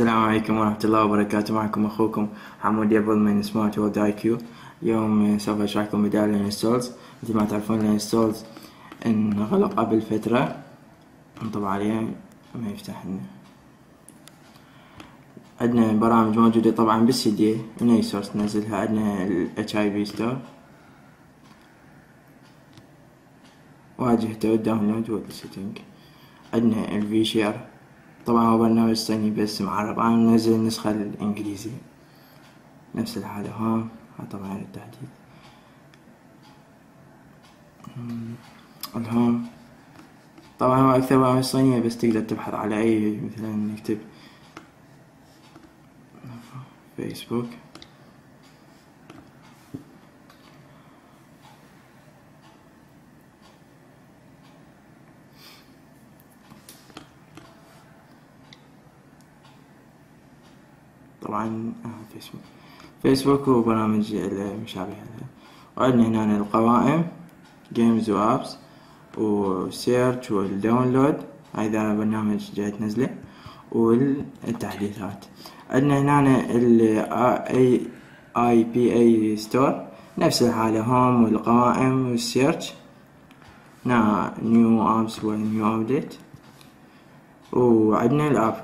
السلام عليكم ورحمة الله وبركاته. معكم أخوكم حمود يابل من سمارت وورد آي كيو. اليوم سوف أشرح لكم بداية الانستولز. مثل ما تعرفون الانستولز انغلق قبل فترة، انطبع عليه ما يفتح لنا. عندنا برامج موجودة طبعا بالسي دي من أي سورس ننزلها. عندنا ال HIP ستور، واجهته والداونلود والسيتنج. عندنا ال في شير، طبعا هو برنامج صيني بس معرب، أنا منزل النسخة الإنجليزية. نفس الحالة هون، طبعا التحديث. الهوم طبعا هو أكثر برامج صينية، بس تقدر تبحث على أي، مثلا نكتب فيسبوك. طبعا فيسبوك وبرامج المشابهة لها. وعندنا هنا القوائم، جيمز وابس وسيرش والداونلود، هذا برنامج جاي تنزله، والتحديثات. عندنا هنا ال IPA ستور، نفس الحالة، هوم والقوائم والسيرش. نيو ابس والنيو ابديت. وعندنا الاب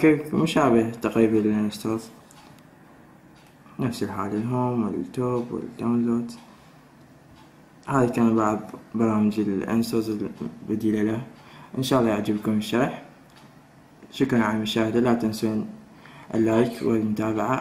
كيك مشابه تقريبا للانستولز، نفس الحالة، الهوم والتوب والداونلود. هذه كان بعض برامج الانستولز البديلة له. ان شاء الله يعجبكم الشرح. شكرا على المشاهدة، لا تنسون اللايك والمتابعة.